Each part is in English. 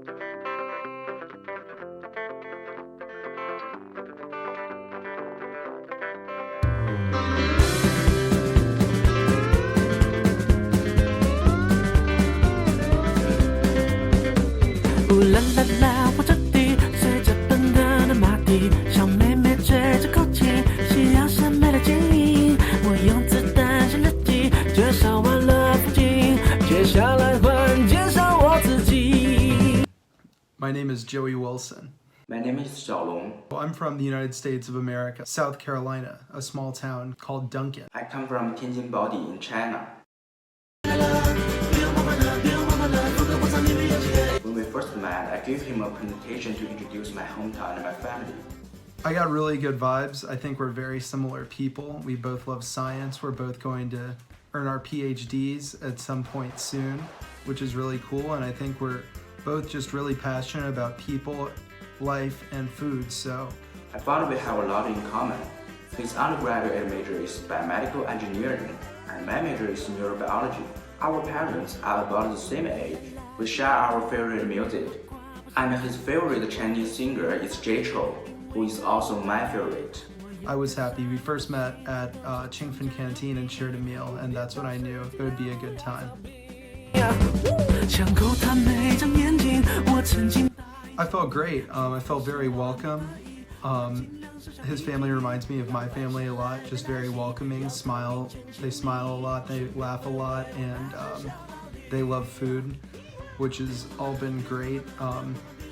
呜啦啦啦，我这地随着奔腾的马蹄，小妹妹吹着口琴，夕阳下美的剪影。我用子弹写日记，介绍完了风景，接下来换介绍我自己。 My name is Joey Wilson. My name is Xiaolong. I'm from the United States of America, South Carolina, a small town called Duncan. I come from Tianjin Baodi in China. When we first met, I gave him a presentation to introduce my hometown and my family. I got really good vibes. I think we're very similar people. We both love science. We're both going to earn our PhDs at some point soon, which is really cool. And I think we're both just really passionate about people, life, and food, so. I found we have a lot in common. His undergraduate major is biomedical engineering, and my major is neurobiology. Our parents are about the same age. We share our favorite music. And his favorite Chinese singer is Jay Chou, who is also my favorite. I was happy. We first met at Qingfen Canteen and shared a meal, and that's when I knew it would be a good time. I felt great. I felt very welcome. His family reminds me of my family a lot, just very welcoming, they smile a lot, they laugh a lot, and they love food, which has all been great.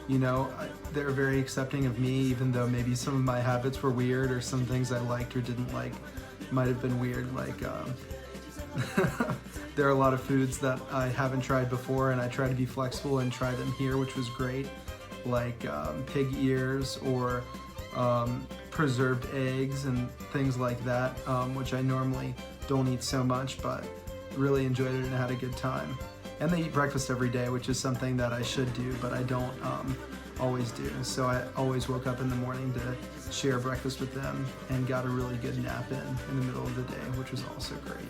You know, they're very accepting of me, even though maybe some of my habits were weird, or some things I liked or didn't like might have been weird, like there are a lot of foods that I haven't tried before, and I try to be flexible and try them here, which was great, like pig ears or preserved eggs and things like that, which I normally don't eat so much, but really enjoyed it and had a good time. And they eat breakfast every day, which is something that I should do, but I don't always do. So I always woke up in the morning to share breakfast with them and got a really good nap in the middle of the day, which was also great.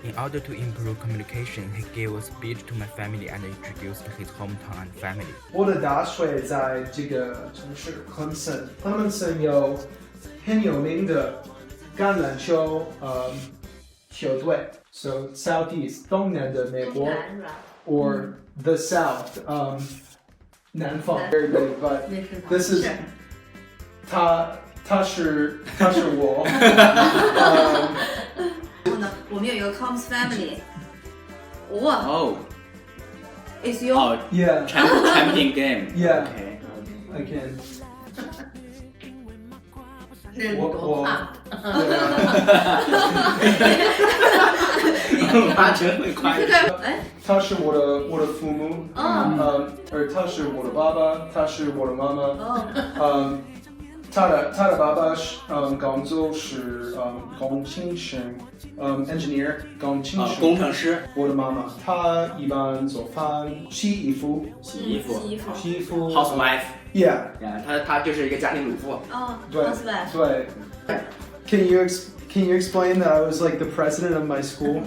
In order to improve communication, he gave a speech to my family and introduced his hometown and family. 我的大学在这个城市 Clemson 有很有名的橄榄球球队 ，so Southeast 东南的美国 or the South 南方 very big, but this is 他是我然后呢，我们有一个 Coms Family。哇 Oh, ，Is your oh, yeah champion game. Yeah. Okay. I can 是我夸真会夸这个哎，他是我的父母，而他是我的爸爸，他是我的妈妈，他的爸爸是工作是工程师，engineer 工程师，工程师，我的妈妈她一般做饭、洗衣服housewife. ，yeah， 她就是一个家庭主妇。对 housewife 对。Can you explain that I was like the president of my school?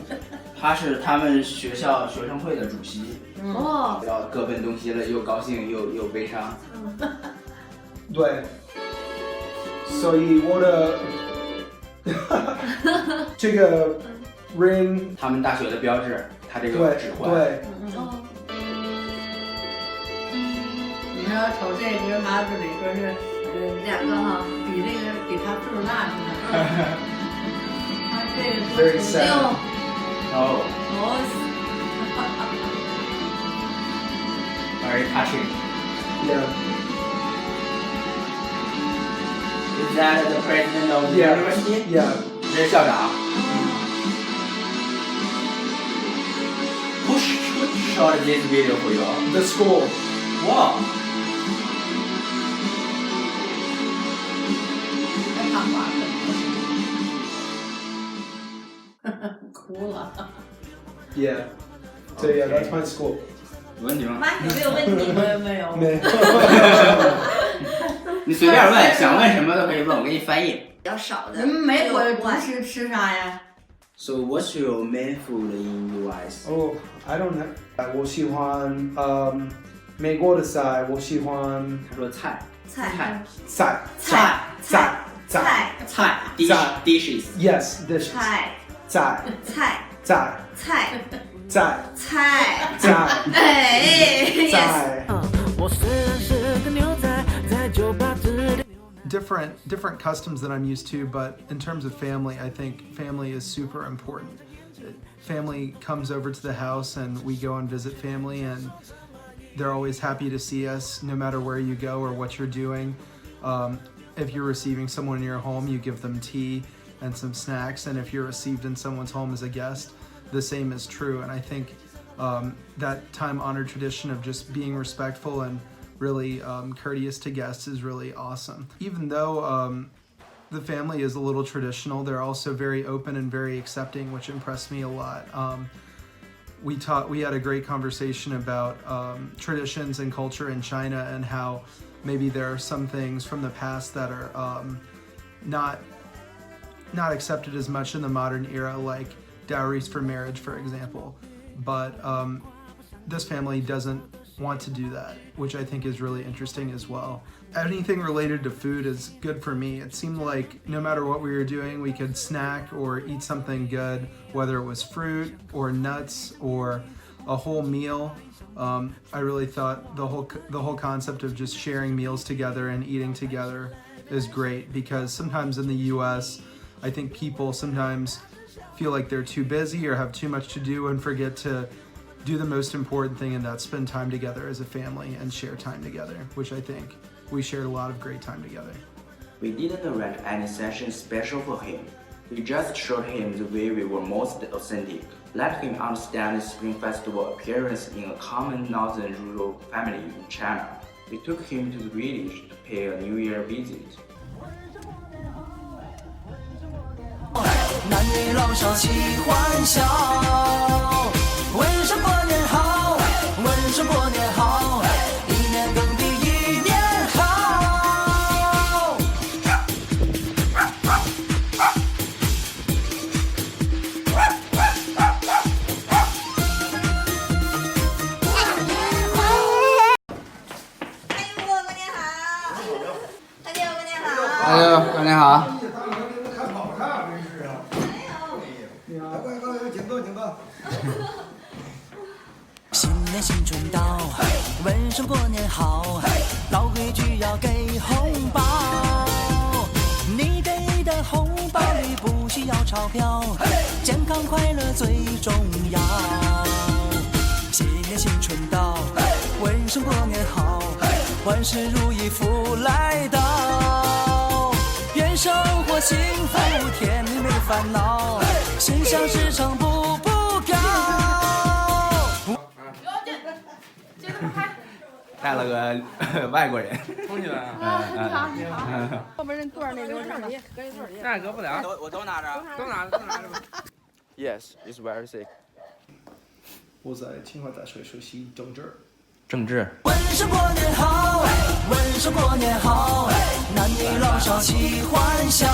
她是他们学校学生会的主席。哦，要各奔东西了，又高兴又悲伤。对，所以我的这个 ring 他们大学的标志，他这个指环。对，你说瞅这个，他这里边是两个哈，比他岁数大似的。他这个 very 都是 sad. 哦，very touching. Yeah. Is that the president of the Yeah. university? Yeah. 这是校长。Who shot this video for you? The school. Wow. 太看话了，哭了。Yeah. So yeah, that's my school. 有问题吗？妈有没有问题？没有。没你随便问，想问什么都可以问，我给你翻译。比较少的。美国吃啥呀？ So what's your main food in US? Oh, I don't know. 我喜欢美国的菜我喜欢他说菜菜菜菜菜菜菜菜 dishes yes dishes 菜菜菜菜菜菜菜菜哎，yes。菜。我虽然是个牛仔，在酒吧只点。different customs that I'm used to, but in terms of family, I think family is super important. Family comes over to the house and we go and visit family, and they're always happy to see us no matter where you go or what you're doing. If you're receiving someone in your home, you give them tea and some snacks, and if you're received in someone's home as a guest, the same is true. And I think that time-honored tradition of just being respectful and really courteous to guests is really awesome. Even though the family is a little traditional, they're also very open and very accepting, which impressed me a lot. We had a great conversation about traditions and culture in China and how maybe there are some things from the past that are not accepted as much in the modern era, like dowries for marriage, for example. But this family doesn't want to do that, which I think is really interesting as well. Anything related to food is good for me. It seemed like no matter what we were doing, we could snack or eat something good, whether it was fruit or nuts or a whole meal. I really thought the whole concept of just sharing meals together and eating together is great, because sometimes in the US, I think people sometimes feel like they're too busy or have too much to do and forget to do the most important thing, and that's spend time together as a family and share time together, which I think we shared a lot of great time together. We didn't arrange any session special for him. We just showed him the way we were most authentic. Let him understand the Spring Festival appearance in a common northern rural family in China. We took him to the village to pay a New Year visit. 男女老少齐欢笑，问声过年好，问声过年好，一年更比一年好。哎呦，过年好！大舅过年好！哎呦，过年好！新年新春到，问声过年好，老规矩要给红包。你给的红包里不需要钞票，健康快乐最重要。新年新春到，问声过年好，万事如意福来到。愿生活幸福，甜蜜没烦恼，心想事成步步高。带了个外国人，同学啊，你好，后边人坐着那个上里，搁一座里，那搁不了，我都拿着，都拿着吧。Yes, it's very sick. 我在清华大学学习政治。政治。问声过年好，问声过年好，男女老少齐欢笑。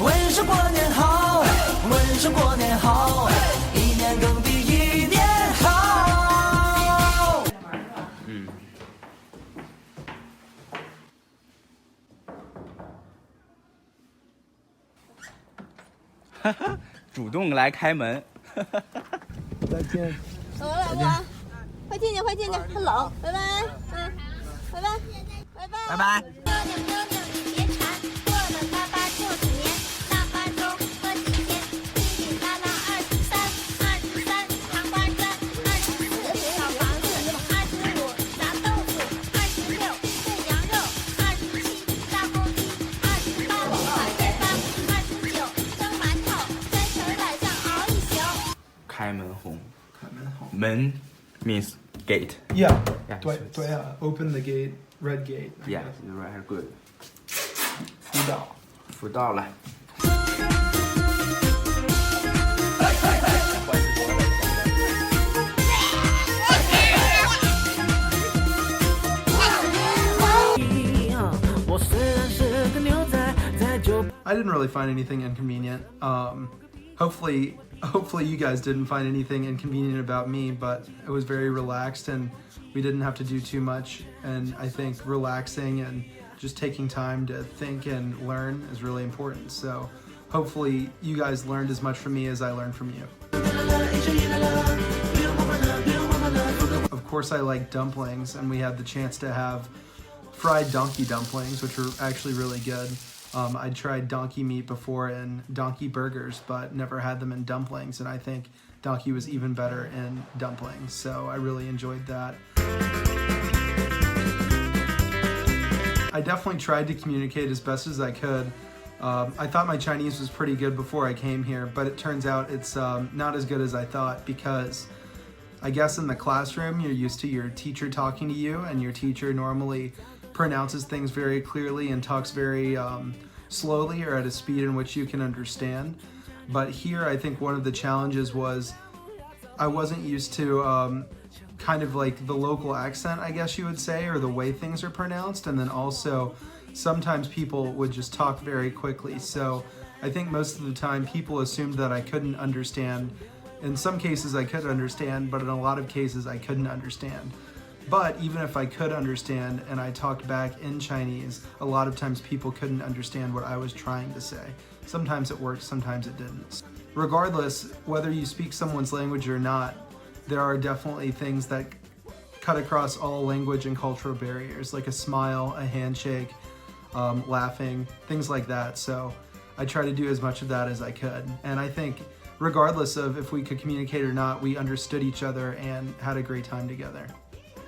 问声过年好，问声过年好，一年更比一年好。哈哈，主动来开门。再见。走了，老婆，快进去，快进去，很冷，拜拜，拜拜，拜拜，拜拜。妞妞妞妞你别馋，过了88就是年，大花中喝几天，哩哩啦啦23，糖瓜砖24，小房子25，炸豆腐26，炖羊肉27，大公鸡28，烤面包29，蒸馒头3球晚上熬一宿。开门红。开门红。门 means gate. Yeah. Yeah, 对 so it's- 对啊 ，open the gate, red gate. Yeah, you're right. Good. 辅导。福到了。我虽然是个牛仔，在酒吧。I didn't really find anything inconvenient. Hopefully you guys didn't find anything inconvenient about me, but it was very relaxed, and we didn't have to do too much, and I think relaxing and just taking time to think and learn is really important. So hopefully you guys learned as much from me as I learned from you. Of course I like dumplings, and we had the chance to have fried donkey dumplings, which were actually really good. I'd tried donkey meat before in donkey burgers, but never had them in dumplings, and I think donkey was even better in dumplings, so I really enjoyed that. I definitely tried to communicate as best as I could. I thought my Chinese was pretty good before I came here, but it turns out it's not as good as I thought, because I guess in the classroom you're used to your teacher talking to you, and your teacher normally pronounces things very clearly and talks very slowly or at a speed in which you can understand. But here I think one of the challenges was I wasn't used to kind of like the local accent, I guess you would say, or the way things are pronounced, and then also sometimes people would just talk very quickly. So I think most of the time people assumed that I couldn't understand. In some cases I could understand, but in a lot of cases I couldn't understand. But even if I could understand and I talked back in Chinese, a lot of times people couldn't understand what I was trying to say. Sometimes it worked, sometimes it didn't. Regardless, whether you speak someone's language or not, there are definitely things that cut across all language and cultural barriers, like a smile, a handshake, laughing, things like that. So I try to do as much of that as I could. And I think regardless of if we could communicate or not, we understood each other and had a great time together.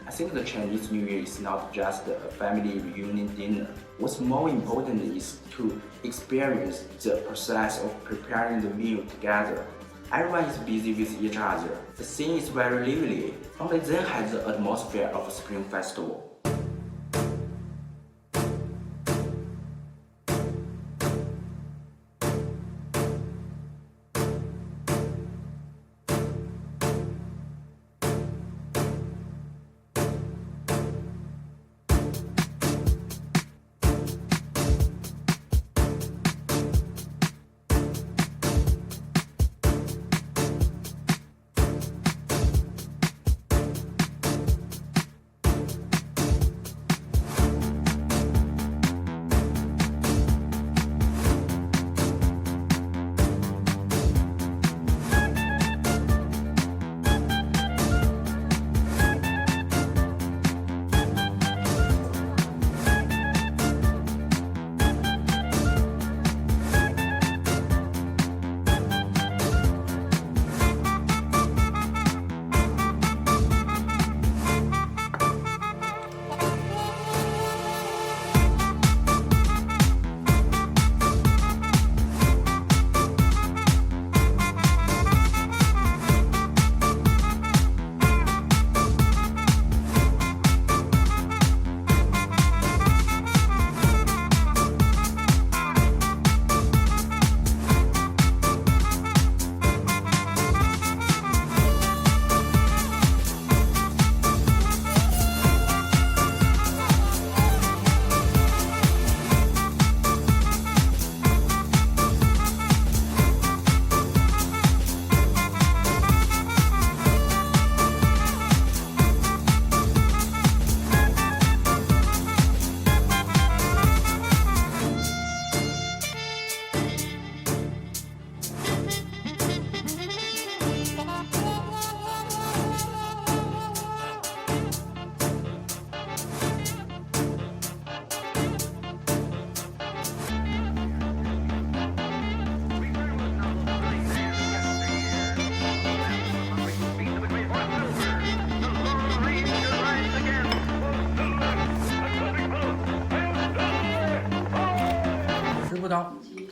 I think the Chinese New Year is not just a family reunion dinner. What's more important is to experience the process of preparing the meal together. Everyone is busy with each other. The scene is very lively. Only then has the atmosphere of a Spring Festival.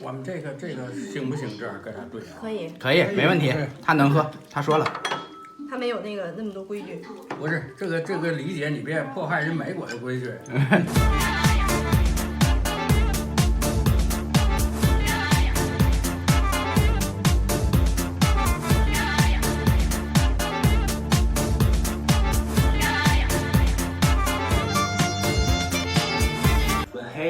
我们这个行不行？这样搁这兑？可以，可以，没问题。他能喝，他说了。他没有那么多规矩。不是这个理解，你别破坏人美国的规矩。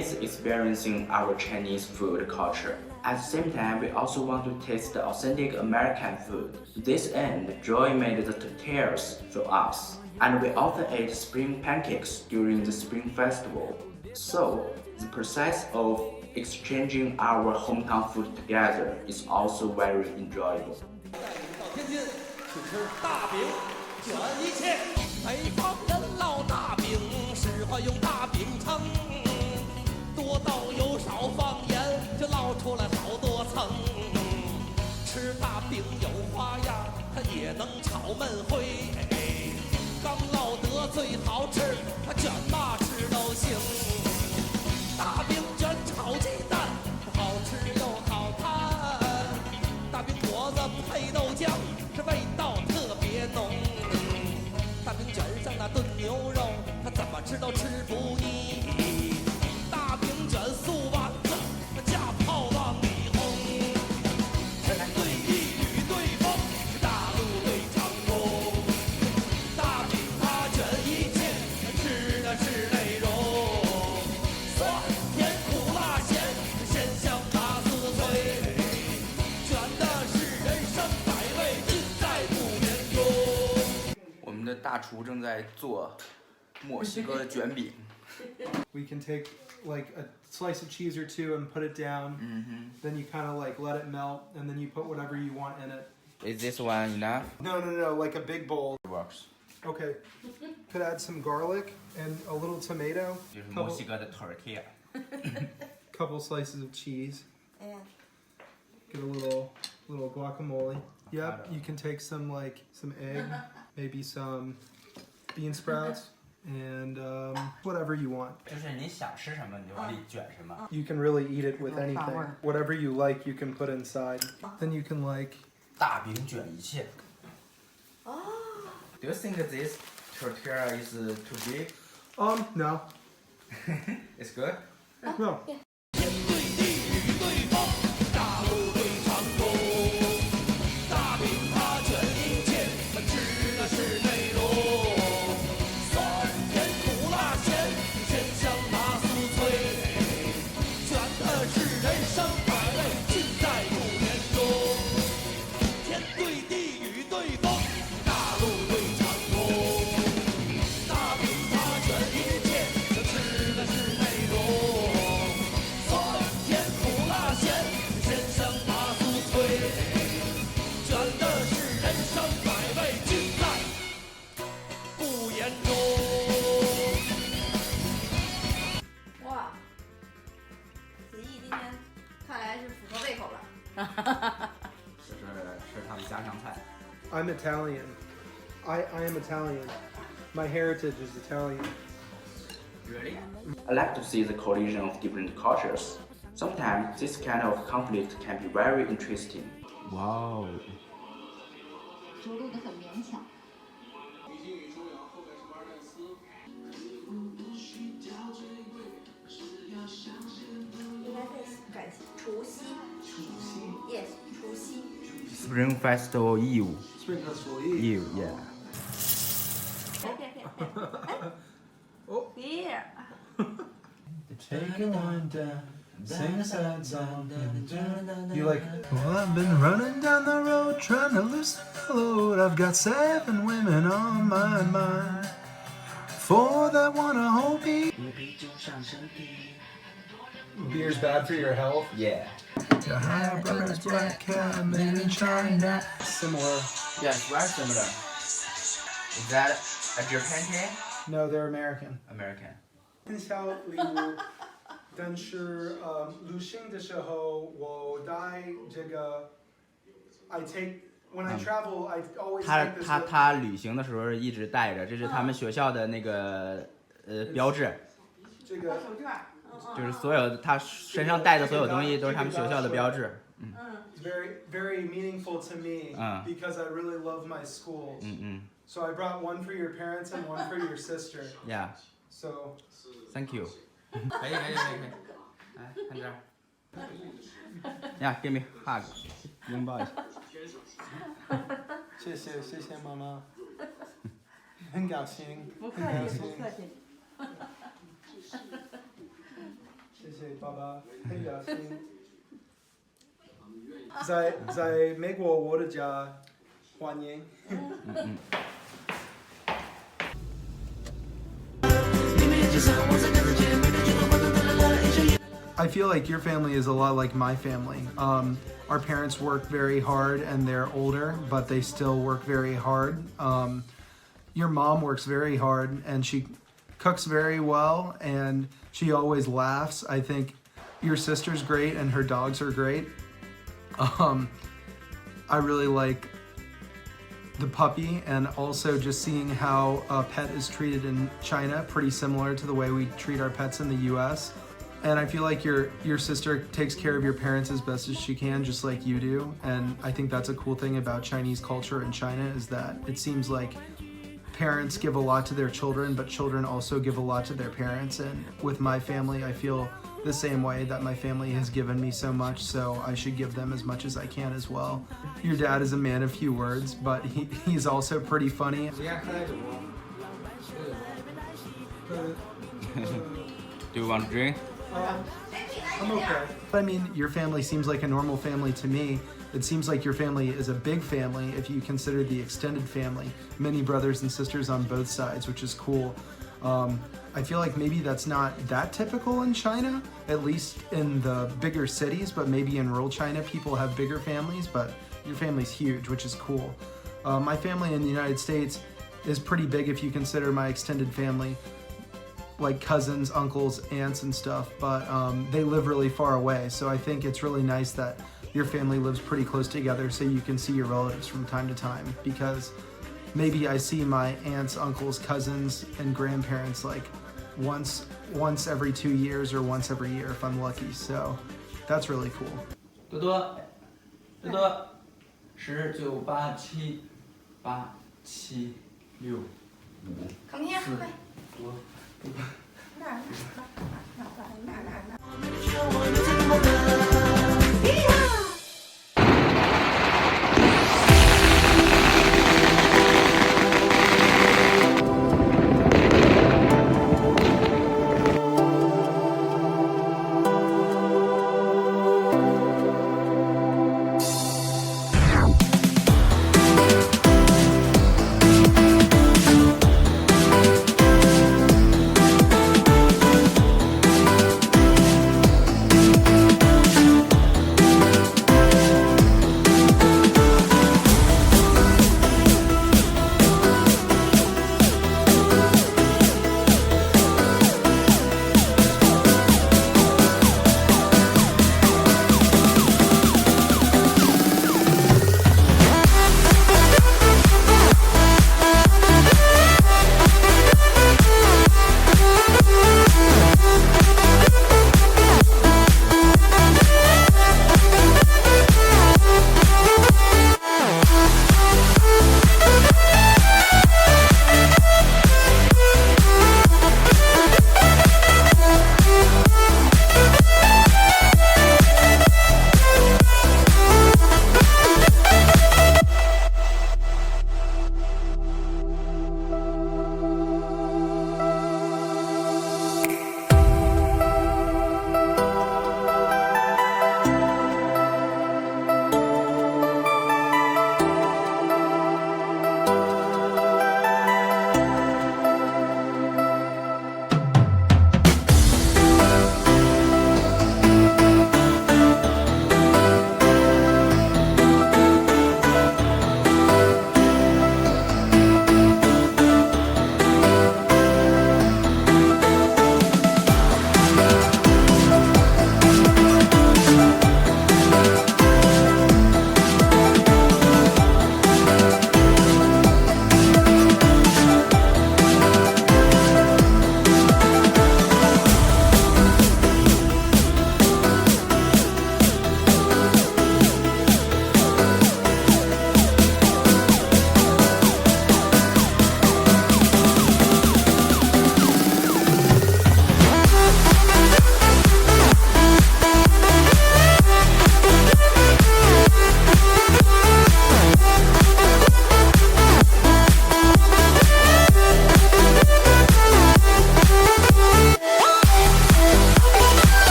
is experiencing our Chinese food culture. At the same time, we also want to taste the authentic American food. To this end, Joy made the tortillas for us, and we often ate spring pancakes during the Spring Festival. So, the process of exchanging our hometown food together is also very enjoyable. 天津就吃大饼卷一切，北方人烙大饼，是会用大饼铛，多倒油少放盐，就烙出来好多层。吃大饼有花样，它也能炒焖灰。刚烙得最好吃，它卷嘛吃都行。大饼卷炒鸡蛋，好吃又好看。大饼果子配豆浆，这味道特别浓。大饼卷上那炖牛肉，它怎么吃都吃不腻。大饼卷素丸子，架炮往里轰。天对地，雨对风，大陆对长空。大饼它卷一切，吃的是内容。酸甜苦辣咸，鲜香麻丝脆。卷的是人生百味，尽在不言中。我们的大厨正在做墨西哥卷饼。We can take like a slice of cheese or two and put it down. Then you kind of like let it melt, and then you put whatever you want in it. Is this one enough? No, like a big bowl. Works. Okay. Could add some garlic and a little tomato. 就是墨西哥的 tortilla. Couple slices of cheese. Get a little guacamole. Yep. You can take some egg, maybe some bean sprouts. And whatever you want. 就是你想吃什么你就往里卷什么。 You can really eat it with anything. Whatever you like, you can put inside. Then you can like. 大饼卷一切。Do you think this tortilla is too big? No. It's good. No. 天对地，雨对风，大陆对长空。大饼它卷一切，它吃的是内容。酸甜苦辣咸，鲜香麻丝脆。卷的是人生百味，尽在不言中。天对地，雨对风，大陆对长空。大饼它卷一切，它吃的是内容。酸甜苦辣咸，鲜香麻丝脆。卷的是人生百味，尽在不言中。哇，子毅今天看来是符合胃口了。是他们家常菜。 I'm Italian. I am Italian. My heritage is Italian. Really? I like to see the collision of different cultures. Sometimes this kind of conflict can be very interesting. Wow. 着陆的很勉强。应该在感谢除夕。Yes， 除夕。 Spring Festival Eve. Spring Festival Eve. Eve, yeah. 哦，Here。 Take it on down, sing a sad song. You like? Well, I've been running down the road trying to loosen the load. I've got 7 women on my mind. 4 that wanna hold me. Beer's bad for your health. Yeah. To high brothers, black cat, made in China. Similar. Yeah, it's very similar. Is that a Japan tea? No, they're American. American. 今宵礼物，但是旅行的时候我带这个 I take when I travel I always take this. 他旅行的时候一直带着，这是他们学校的那个标志。这个就是所有他身上带的所有东西都是他们学校的标志。It's very meaningful to me because I really love my schools. So I brought one for your parents and one for your sister. Yeah. So. Thank you. 可以。来，看这儿。Yeah, give me hug. 拥抱一下。谢谢妈妈。很高兴。不客气。谢爸爸，很热心。在美国我的家欢迎。I feel like your family is a lot like my family. Our parents work very hard and they're older, but they still work very hard. Your mom works very hard and she cooks very well and she always laughs. I think your sister's great and her dogs are great. I really like the puppy and also just seeing how a pet is treated in China, pretty similar to the way we treat our pets in the US. And I feel like your sister takes care of your parents as best as she can, just like you do. And I think that's a cool thing about Chinese culture in China is that it seems like parents give a lot to their children, but children also give a lot to their parents. And with my family, I feel the same way, that my family has given me so much, so I should give them as much as I can as well. Your dad is a man of few words, but he's also pretty funny. Do you want to drink? I'm okay. I mean, your family seems like a normal family to me. It seems like your family is a big family if you consider the extended family. Many brothers and sisters on both sides, which is cool. I feel like maybe that's not that typical in China, at least in the bigger cities, but maybe in rural China people have bigger families, but your family's huge, which is cool. My family in the United States is pretty big if you consider my extended family, like cousins, uncles, aunts and stuff, but they live really far away. So I think it's really nice that your family lives pretty close together so you can see your relatives from time to time, because maybe I see my aunts, uncles, cousins, and grandparents like once every 2 years or once every year if I'm lucky. So that's really cool. 多多，10、9、8、7、8、7、6、5、Come here, 4、快。多。哪儿？